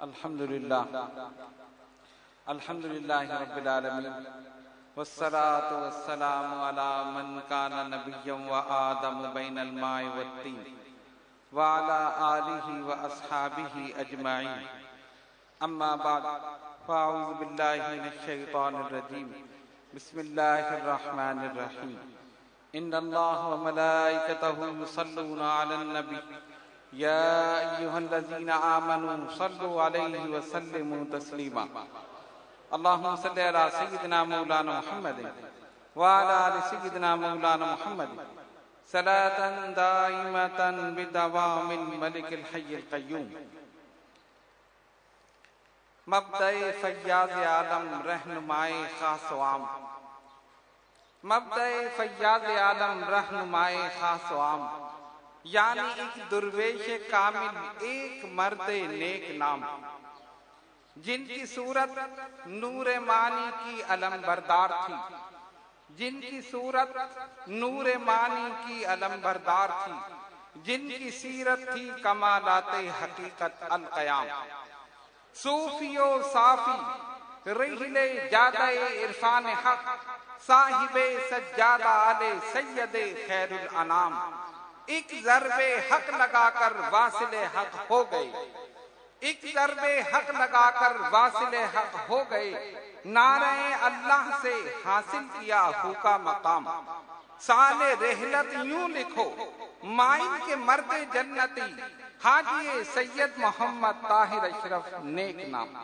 الحمدللہ رب العالمین والصلاة والسلام علی من کان نبیا وآدم بین الماء والطین وعلی آلہ واصحابہ اجمعین اما بعد فاعوذ باللہ من الشیطان الرجیم بسم اللہ الرحمن الرحیم ان اللہ وملائکتہ یصلون علی النبی یا ایہا الذین آمنوا صلوا علیہ وسلموا تسلیما اللہم صلی علی سیدنا مولانا محمد وعلی آل سیدنا مولانا محمد صلاة دائمة بدوام الملک الحی القیوم مبدأ فیاض عالم رہنمائے خاص و عام مبدأ فیاض عالم رہنمائے خاص و عام یعنی ایک درویش کامل ایک مرد نیک نام جن کی صورت نور معنی کی علم بردار تھی جن کی صورت نور معنی کی علم بردار تھی جن کی سیرت تھی کمالات حقیقت القیام صوفی و صافی رحل جادہ عرفان حق صاحب سجادہ علی سید خیر الانام ایک ضرب حق لگا کر واصل حق ہو گئے ایک ضرب حق لگا کر واصل حق ہو گئے نعرہ اللہ سے حاصل کیا ہو کا مقام سال رحلت یوں لکھو مائن کے مرد جنتی حاجی سید محمد طاہر اشرف نیک نام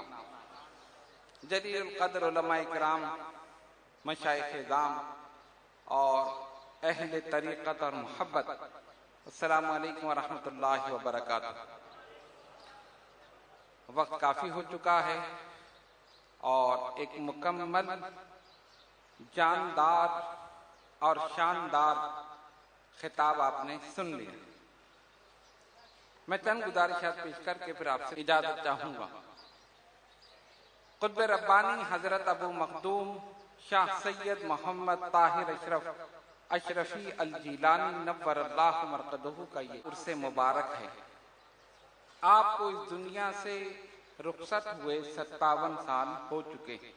جلیل القدر علماء کرام مشائخ اعظام اور اہل طریقت اور محبت السلام علیکم ورحمۃ اللہ وبرکاتہ وقت کافی ہو چکا ہے اور ایک مکمل جاندار اور شاندار خطاب آپ نے سن لیا میں چند گزارشات پیش کر کے پھر آپ سے اجازت چاہوں گا قطب ربانی حضرت ابو مخدوم شاہ سید محمد طاہر اشرفی الجیلانی نور اللہ مرقدہ کا یہ عرس مبارک ہے آپ کو اس دنیا سے رخصت ہوئے 57 سال ہو چکے ہیں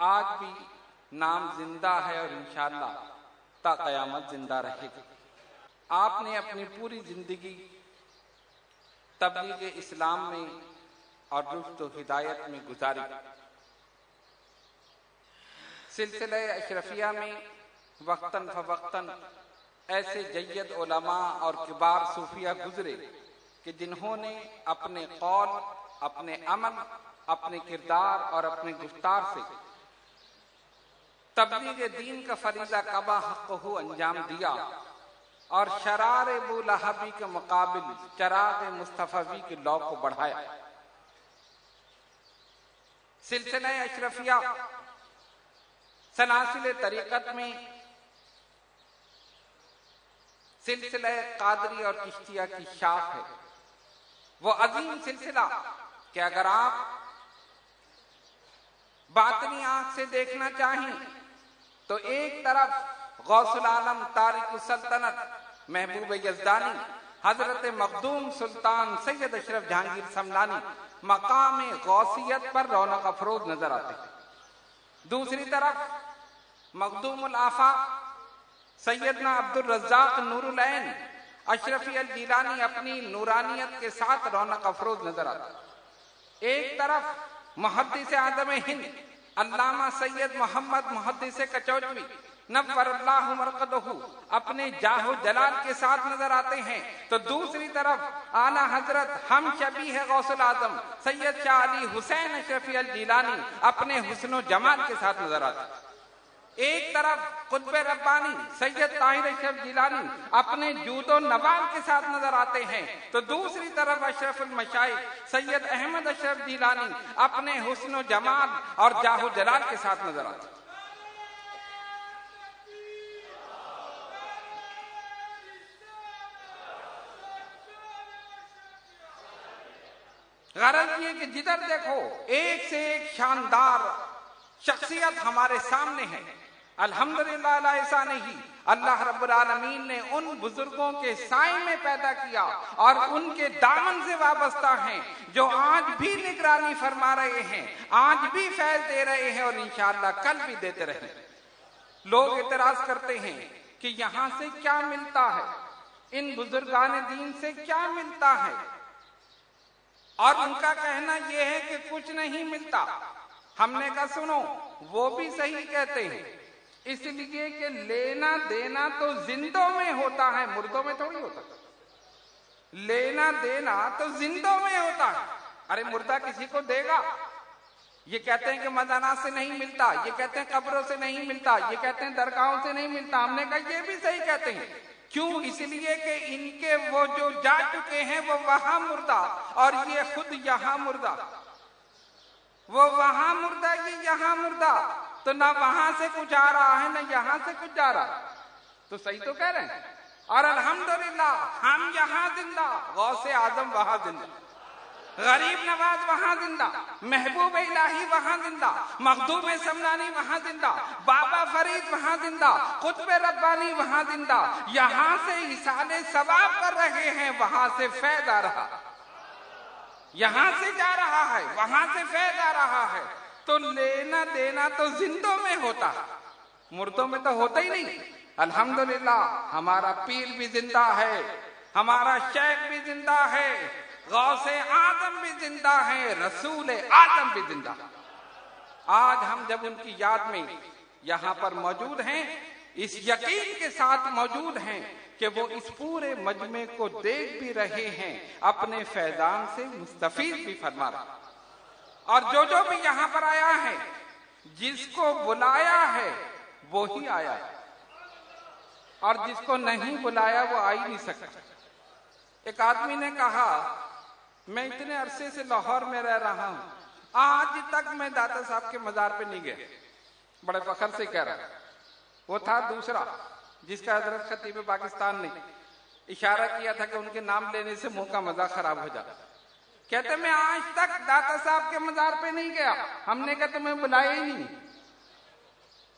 آج بھی نام زندہ ہے اور انشاءاللہ تا قیامت زندہ رہے گا آپ نے اپنی پوری زندگی تبلیغ اسلام میں اور رشد و ہدایت میں گزاری سلسلہ اشرفیہ میں وقتاً فوقتاً ایسے جید علماء اور کبار صوفیہ گزرے کہ جنہوں نے اپنے قول اپنے عمل اپنے کردار اور اپنے گفتار سے تبلیغ دین کا فریضہ قبا حقہ انجام دیا اور شرار ابو لہبی کے مقابل چراغ مصطفی کے لو کو بڑھایا سلسلہ اشرفیہ سلاسل طریقت میں سلسلہ قادری اور چشتیہ کی شاخ ہے وہ عظیم سلسلہ کہ اگر آپ باطنی آنکھ سے دیکھنا چاہیں تو ایک طرف غوث العالم تارک السلطنت محبوب یزدانی حضرت مخدوم سلطان سید اشرف جہانگیر سمنانی مقام غوثیت پر رونق افروز نظر آتے ہیں دوسری طرف مخدوم الآفاق سیدنا عبد الرزاق نور العین اشرفی الجیلانی اپنی نورانیت کے ساتھ رونق افروز نظر آتا ایک طرف محدث اعظم ہند علامہ سید محمد محدث کچوچوی نور اللہ مرقدہ اپنے جاہ و جلال کے ساتھ نظر آتے ہیں تو دوسری طرف اعلیٰ حضرت ہم شبیہ غوث العظم سید شاہ علی حسین اشرفی الجیلانی اپنے حسن و جمال کے ساتھ نظر آتے ہیں ایک طرف قطب ربانی سید طاہر اشرف جیلانی اپنے جود و نوال کے ساتھ نظر آتے ہیں تو دوسری طرف اشرف المشائخ سید احمد اشرف جیلانی اپنے حسن و جمال اور جاہ و جلال کے ساتھ نظر آتے ہیں غرض یہ کہ جدھر دیکھو ایک سے ایک شاندار شخصیت ہمارے سامنے ہے الحمدللہ ایسا نہیں، اللہ رب العالمین نے ان بزرگوں کے سائے میں پیدا کیا اور ان کے دامن سے وابستہ ہیں جو آج بھی نگرانی فرما رہے ہیں، آج بھی فیض دے رہے ہیں اور انشاءاللہ کل بھی دیتے رہیں۔ لوگ اعتراض کرتے ہیں کہ یہاں سے کیا ملتا ہے، ان بزرگان دین سے کیا ملتا ہے، اور ان کا کہنا یہ ہے کہ کچھ نہیں ملتا۔ ہم نے کہا سنو، وہ بھی صحیح کہتے ہیں، اس لیے کہ لینا دینا تو زندوں میں ہوتا ہے، مردوں میں تھوڑی ہوتا ہے۔ لینا دینا تو زندوں میں ہوتا ہے۔ ارے مردہ کسی کو دے گا؟ یہ کہتے ہیں کہ مدانات سے نہیں ملتا، یہ کہتے ہیں قبروں سے نہیں ملتا، یہ کہتے ہیں درگاہوں سے نہیں ملتا۔ ہم نے کہا یہ بھی صحیح کہتے ہیں۔ کیوں؟ اس لیے کہ ان کے وہ جو جا چکے ہیں وہ وہاں مردہ، اور یہ خود یہاں مردہ۔ وہ وہاں مردہ، یہ یہاں مردہ، تو نہ وہاں سے کچھ آ رہا ہے نہ یہاں سے کچھ جا رہا، تو صحیح تو کہہ رہے ہیں۔ اور الحمدللہ ہم یہاں زندہ، غوث اعظم وہاں زندہ، غریب نواز وہاں زندہ، محبوب الہی وہاں زندہ، مخدوم سمنانی وہاں زندہ، بابا فرید وہاں زندہ، قطب ربانی وہاں زندہ۔ یہاں سے ایصال ثواب کر رہے ہیں، وہاں سے فیض آ رہا، یہاں سے جا رہا ہے، وہاں سے فیض آ رہا ہے۔ تو لینا دینا تو زندوں میں ہوتا، مردوں میں تو ہوتا ہی نہیں۔ الحمدللہ ہمارا پیر بھی زندہ ہے، ہمارا شیخ بھی زندہ ہے، غوث اعظم بھی زندہ ہے، رسول اعظم بھی زندہ۔ آج ہم جب ان کی یاد میں یہاں پر موجود ہیں، اس یقین کے ساتھ موجود ہیں کہ وہ اس پورے مجمع کو دیکھ بھی رہے ہیں، اپنے فیضان سے مستفید بھی فرما رہے ہیں۔ اور جو بھی یہاں پر آیا ہے، جس کو بلایا ہے وہی آیا ہے، اور جس کو نہیں بلایا وہ آ ہی نہیں سکتا۔ ایک آدمی نے کہا میں اتنے عرصے سے لاہور میں رہ رہا ہوں، آج تک میں داتا صاحب کے مزار پہ نہیں گیا۔ بڑے فخر سے کہہ رہا، وہ تھا دوسرا جس کا حضرت خطیب پاکستان نے اشارہ کیا تھا کہ ان کے نام لینے سے منہ کا مزہ خراب ہو جاتا۔ کہتے میں آج تک داتا صاحب کے مزار پہ نہیں گیا۔ ہم نے کہا تمہیں بلایا ہی نہیں،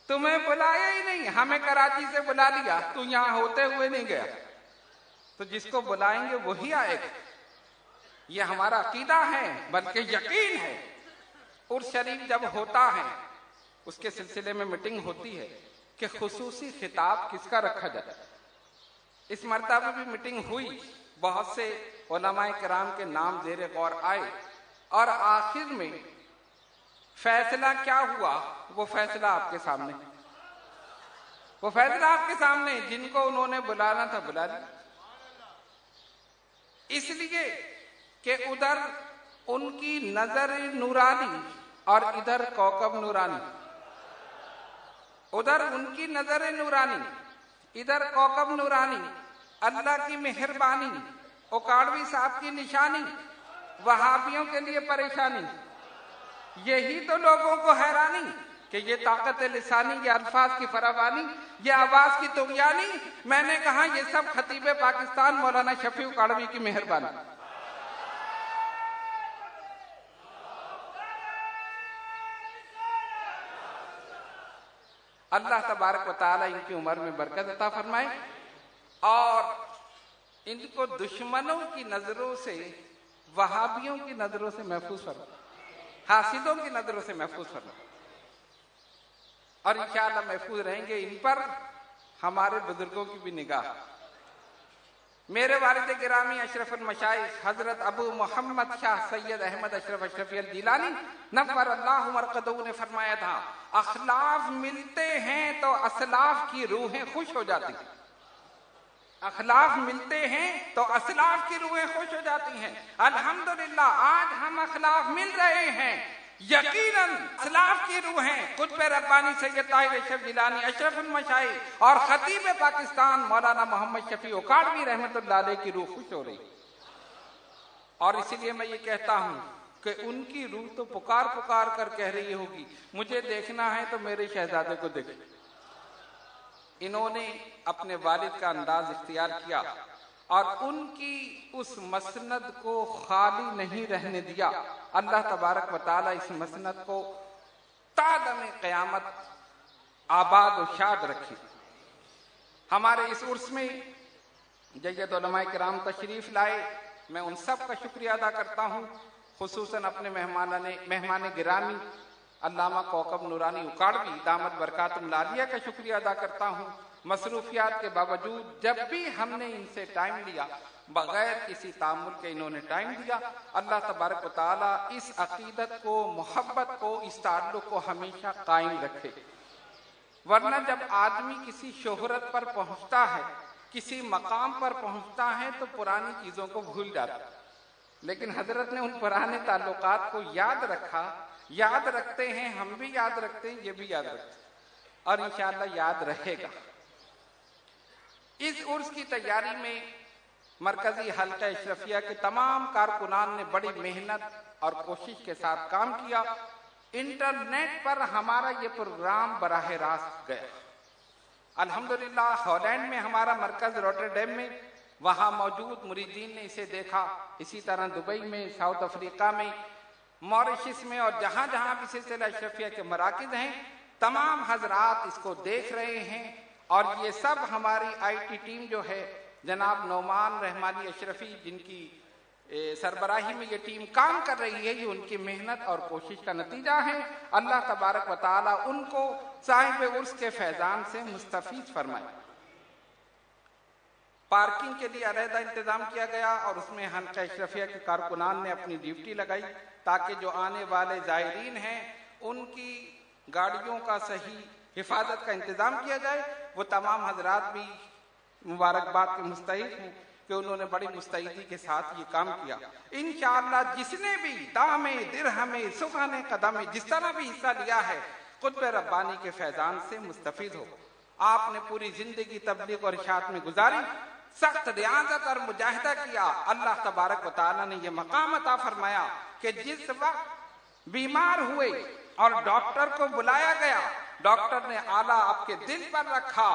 تمہیں بلایا ہی نہیں، ہمیں کراچی سے بلا لیا، تو یہاں ہوتے ہوئے نہیں گیا۔ تو جس کو بلائیں گے وہی آئے گا، یہ ہمارا عقیدہ ہے، بلکہ یقین ہے۔ عرس شریف جب ہوتا ہے، اس کے سلسلے میں میٹنگ ہوتی ہے کہ خصوصی خطاب کس کا رکھا جائے۔ اس مرتبہ بھی میٹنگ ہوئی، بہت سے علماء کرام کے نام زیر غور آئے، اور آخر میں فیصلہ کیا ہوا وہ فیصلہ آپ کے سامنے، وہ فیصلہ آپ کے سامنے، جن کو انہوں نے بلانا تھا بلا لیا۔ اس لیے کہ ادھر ان کی نظر نورانی اور ادھر کوكب نورانی، ادھر ان کی نظر نورانی، ادھر کوكب نورانی، اللہ کی مہربانی، اکاڑوی صاحب کی نشانی، وہابیوں کے لیے پریشانی۔ یہی تو لوگوں کو حیرانی کہ یہ طاقت لسانی، یہ الفاظ کی فراوانی، یہ آواز کی طغیانی۔ میں نے کہا یہ سب خطیب پاکستان مولانا شفیع اکاڑوی کی مہربانی۔ اللہ تبارک و تعالی ان کی عمر میں برکت عطا فرمائے، اور ان کو دشمنوں کی نظروں سے، وہابیوں کی نظروں سے محفوظ فرمائے، حاسدوں کی نظروں سے محفوظ فرمائے، اور انشاءاللہ محفوظ رہیں گے ان پر ہمارے بزرگوں کی بھی نگاہ۔ میرے والد گرامی اشرف المشائخ حضرت ابو محمد شاہ سید احمد اشرف اشرفی الجیلانی نور اللہ مرقدہ نے فرمایا تھا، اخلاف ملتے ہیں تو اسلاف کی روحیں خوش ہو جاتی ہیں۔ اخلاف ملتے ہیں تو اسلاف کی روحیں خوش ہو جاتی ہیں۔ الحمدللہ آج ہم اخلاف مل رہے ہیں، یقیناً اسلاف کی روحیں قطب ربانی سید طاہر اشرف جیلانی اشرف المشائخ اور خطیب پاکستان مولانا محمد شفیع اکاڑوی رحمۃ اللہ علیہ کی روح خوش ہو رہی، اور اسی لیے میں یہ کہتا ہوں کہ ان کی روح تو پکار پکار کر کہہ رہی ہوگی مجھے دیکھنا ہے تو میرے شہزادے کو دیکھ۔ انہوں نے اپنے والد کا انداز اختیار کیا اور ان کی اس مسند کو خالی نہیں رہنے دیا۔ اللہ تبارک و تعالی اس مسند کو تا دم قیامت آباد و شاد رکھے۔ ہمارے اس عرس میں جید علماء کرام تشریف لائے، میں ان سب کا شکریہ ادا کرتا ہوں، خصوصاً اپنے مہمان گرامی علامہ کوکب نورانی اکاڑوی دامت برکاتہم العالیہ کا شکریہ ادا کرتا ہوں۔ مصروفیات کے باوجود جب بھی ہم نے ان سے ٹائم لیا، بغیر کسی تعامل کے انہوں نے ٹائم دیا۔ اللہ تبارک و تعالیٰ اس عقیدت کو، محبت کو، اس تعلق کو ہمیشہ قائم رکھے، ورنہ جب آدمی کسی شہرت پر پہنچتا ہے، کسی مقام پر پہنچتا ہے تو پرانی چیزوں کو بھول جاتا ہے، لیکن حضرت نے ان پرانے تعلقات کو یاد رکھا، یاد رکھتے ہیں، ہم بھی یاد رکھتے ہیں، یہ بھی یاد رکھتے ہیں، اور انشاءاللہ یاد رہے گا۔ اس عرس کی تیاری میں مرکزی حلقہ اشرفیہ کے تمام کارکنان نے بڑی محنت اور کوشش کے ساتھ کام کیا۔ انٹرنیٹ پر ہمارا یہ پروگرام براہ راست گیا۔ الحمدللہ ہالینڈ میں ہمارا مرکز روٹرڈیم میں، وہاں موجود مریدین نے اسے دیکھا، اسی طرح دبئی میں، ساؤتھ افریقہ میں، موریشس میں، اور جہاں جہاں بھی سلسلہ اشرفیہ کے مراکز ہیں، تمام حضرات اس کو دیکھ رہے ہیں، اور یہ سب ہماری آئی ٹی ٹیم جو ہے جناب نعمان رحمانی اشرفی، جن کی سربراہی میں یہ ٹیم کام کر رہی ہے، یہ ان کی محنت اور کوشش کا نتیجہ ہے۔ اللہ تبارک و تعالی ان کو صاحب عرس کے فیضان سے مستفیض فرمائے۔ پارکنگ کے لیے علیحدہ انتظام کیا گیا، اور اس میں حلقہ اشرفیہ کے کارکنان نے اپنی ڈیوٹی لگائی تاکہ جو آنے والے زائرین ہیں ان کی گاڑیوں کا صحیح حفاظت کا انتظام کیا جائے۔ وہ تمام حضرات بھی مبارکباد کے مستحق ہیں کہ انہوں نے بڑی مستعدی کے ساتھ یہ کام کیا۔ انشاءاللہ جس نے بھی دامے درہمے سخانے قدمے جس طرح بھی حصہ لیا ہے، قطب ربانی کے فیضان سے مستفید ہو۔ آپ نے پوری زندگی تبلیغ اور ارشاد میں گزاری، سخت ریاضت اور مجاہدہ کیا۔ اللہ تبارک و تعالیٰ نے یہ مقام عطا فرمایا کہ جس وقت بیمار ہوئے اور ڈاکٹر کو بلایا گیا، ڈاکٹر نے آلہ آپ کے دل پر رکھا،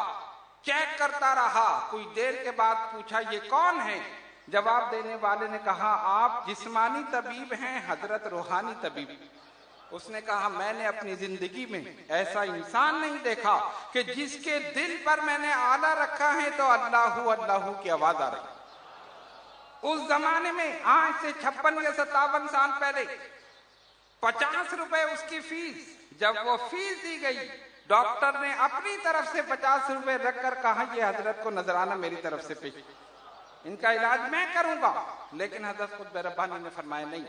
چیک کرتا رہا، کوئی دیر کے بعد پوچھا یہ کون ہے؟ جواب دینے والے نے کہا آپ جسمانی طبیب ہیں، حضرت روحانی طبیب۔ اس نے کہا میں نے اپنی زندگی میں ایسا انسان نہیں دیکھا کہ جس کے دل پر میں نے آلہ رکھا ہے تو اللہ اللہ کی آواز آ رہی۔ اس زمانے میں آج سے 56 یا 57 سال پہلے 50 روپے اس کی فیس، جب وہ فیس دی گئی ڈاکٹر نے اپنی طرف سے 50 روپے رکھ کر کہا یہ حضرت کو نذرانہ میری طرف سے پیش، ان کا علاج میں کروں گا۔ لیکن حضرت قطب ربانی نے فرمایا نہیں،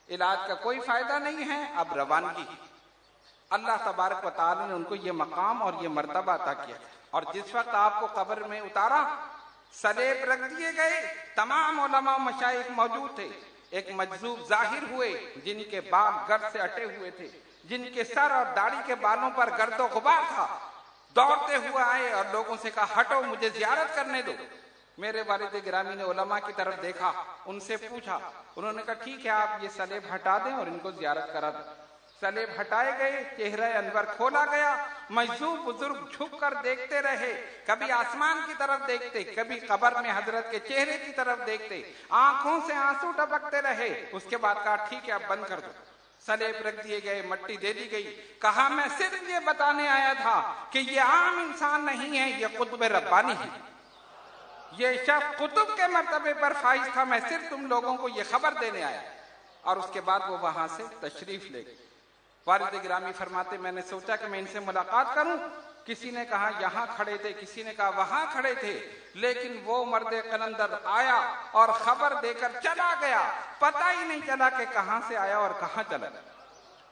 علاج کا کوئی فائدہ نہیں ہے، اب روانگی۔ اللہ تبارک و تعالی نے ان کو یہ مقام اور یہ مرتبہ عطا کیا، اور جس وقت آپ کو قبر میں اتارا، سلیب رکھ دیے گئے، تمام علماء مشائخ موجود تھے، ایک مجذوب ظاہر ہوئے جن کے بال گرد سے اٹے ہوئے تھے، جن کے سر اور داڑھی کے بالوں پر گرد و غبار تھا، دوڑتے ہوئے آئے اور لوگوں سے کہا ہٹو مجھے زیارت کرنے دو۔ میرے والد گرامی نے علماء کی طرف دیکھا، ان سے پوچھا، انہوں نے کہا ٹھیک ہے آپ یہ سلیب ہٹا دیں اور ان کو زیارت کرا دیں۔ سلیب ہٹائے گئے، چہرہ انور کھولا گیا، مجذوب بزرگ جھک کر دیکھتے رہے، کبھی آسمان کی طرف دیکھتے، کبھی قبر میں حضرت کے چہرے کی طرف دیکھتے، آنکھوں سے آنسو ٹپکتے رہے۔ اس کے بعد کہا ٹھیک ہے اب بند کر دو۔ سلیب رکھ دیے گئے، مٹی دے دی گئی، کہا میں صرف یہ بتانے آیا تھا کہ یہ عام انسان نہیں ہے، یہ قطب ربانی ہے، یہ شخص قطب کے مرتبے پر فائز تھا، میں صرف تم لوگوں کو یہ خبر دینے آیا۔ اور اس کے بعد وہ وہاں سے تشریف لے گئے۔ والد گرامی فرماتے میں نے سوچا کہ میں ان سے ملاقات کروں، کسی نے کہا یہاں کھڑے تھے، کسی نے کہا وہاں کھڑے تھے، لیکن وہ مرد قلندر آیا اور خبر دے کر چلا گیا، پتہ ہی نہیں چلا کہ کہاں سے آیا اور کہاں چلا گیا۔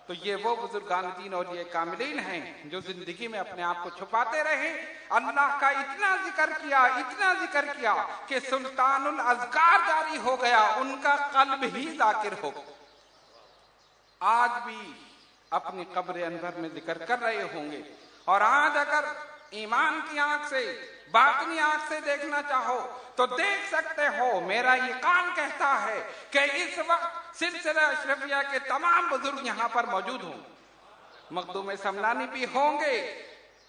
تو یہ وہ بزرگان دین اور یہ کاملین ہیں جو زندگی میں اپنے آپ کو چھپاتے رہے، اللہ کا اتنا ذکر کیا، اتنا ذکر کیا کہ سلطان الاذکار جاری ہو گیا، ان کا قلب ہی ذاکر ہو گیا۔ آج بھی اپنی قبر انور میں ذکر کر رہے ہوں گے، اور آج اگر ایمان کی آنکھ سے، باطنی آنکھ سے دیکھنا چاہو تو دیکھ سکتے ہو۔ میرا یقین کہتا ہے کہ اس وقت سلسلہ اشرفیہ کے تمام بزرگ یہاں پر موجود ہوں، مخدوم سمنانی بھی ہوں گے،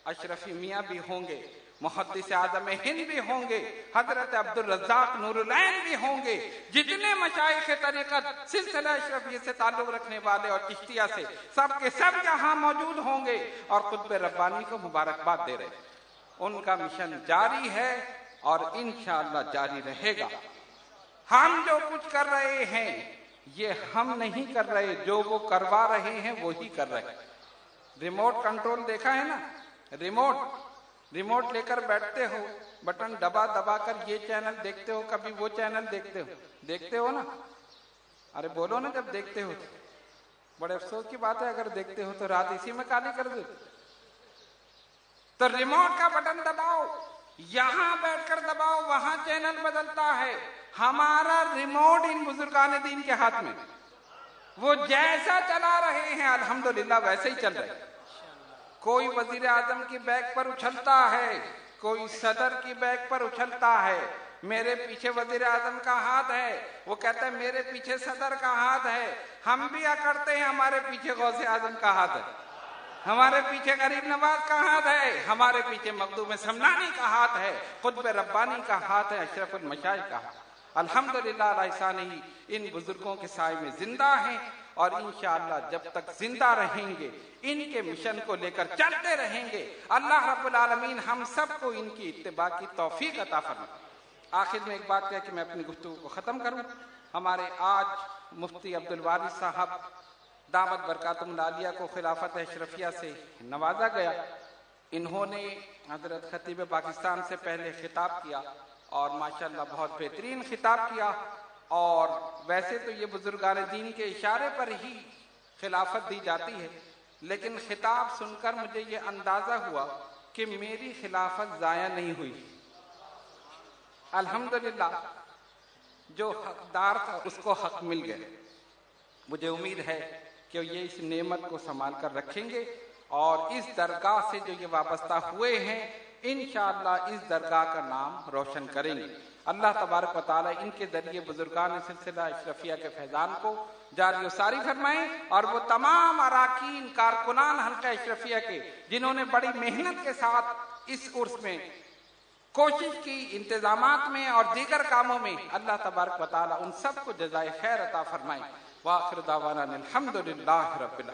اشرفی میاں بھی ہوں گے، محدث اعظم ہند بھی ہوں گے، حضرت عبدالرزاق نورالعین بھی ہوں گے، جتنے مشائخ طریقت سلسلہ اشرفیہ سے تعلق رکھنے والے اور چشتیہ سے سب کے سب یہاں موجود ہوں گے اور قطب ربانی کو مبارکباد دے رہے ہیں۔ ان کا مشن جاری ہے اور انشاءاللہ جاری رہے گا۔ ہم جو کچھ کر رہے ہیں یہ ہم نہیں کر رہے، جو وہ کروا رہے ہیں وہی کر رہے ہیں۔ ریموٹ کنٹرول دیکھا ہے نا، ریموٹ لے کر بیٹھتے ہو، بٹن دبا دبا کر یہ چینل دیکھتے ہو، کبھی وہ چینل دیکھتے ہو نا؟ ارے بولو نا جب دیکھتے ہو تو۔ بڑے افسوس کی بات ہے اگر دیکھتے ہو تو رات اسی میں کالی کر دو۔ تو ریموٹ کا بٹن دباؤ، یہاں بیٹھ کر دباؤ، وہاں چینل بدلتا ہے۔ ہمارا ریموٹ ان بزرگان دین کے ہاتھ میں، وہ جیسا چلا رہے ہیں الحمدللہ ویسے ہی چل رہے ہیں۔ کوئی وزیر اعظم کی بیک پر اچھلتا ہے، کوئی صدر کی بیک پر اچھلتا ہے، میرے پیچھے وزیر اعظم کا ہاتھ ہے، وہ کہتا ہے میرے پیچھے صدر کا ہاتھ ہے۔ ہم بھی اکڑتے ہیں، ہمارے پیچھے غوث اعظم کا ہاتھ ہے، ہمارے پیچھے غریب نواز کا ہاتھ ہے، ہمارے پیچھے مخدوم سمنانی کا ہاتھ ہے، قطب ربانی کا ہاتھ ہے، اشرف المشائخ کا ہاتھ۔ الحمدللہ لسانی ان بزرگوں کے سائے میں زندہ ہیں اور انشاءاللہ جب تک زندہ رہیں گے ان کے مشن کو لے کر چلتے رہیں گے۔ اللہ رب العالمین ہم سب کو ان کی اتباع کی توفیق عطا فرمائے۔ آخر میں ایک بات ہے کہ میں اپنی گفتگو کو ختم کروں۔ ہمارے آج مفتی عبدالوارث صاحب دامت برکاتہم العالیہ کو خلافت اشرفیہ سے نوازا گیا۔ انہوں نے حضرت خطیب پاکستان سے پہلے خطاب کیا اور ماشاءاللہ بہت بہترین خطاب کیا، اور ویسے تو یہ بزرگان دین کے اشارے پر ہی خلافت دی جاتی ہے، لیکن خطاب سن کر مجھے یہ اندازہ ہوا کہ میری خلافت ضائع نہیں ہوئی۔ الحمدللہ جو حقدار تھا اس کو حق مل گئے۔ مجھے امید ہے کہ یہ اس نعمت کو سنبھال کر رکھیں گے اور اس درگاہ سے جو یہ وابستہ ہوئے ہیں انشاءاللہ اس درگاہ کا نام روشن کریں گے۔ اللہ تبارک و تعالی ان کے ذریعے بزرگان سلسلہ اشرفیہ کے فیضان کو جاری و ساری فرمائیں، اور وہ تمام اراکین کارکنان حلقہ اشرفیہ کے جنہوں نے بڑی محنت کے ساتھ اس عرس میں کوشش کی، انتظامات میں اور دیگر کاموں میں، اللہ تبارک و تعالی ان سب کو جزائے خیر عطا فرمائیں۔ وآخر دعوانا الحمدللہ رب العالمین۔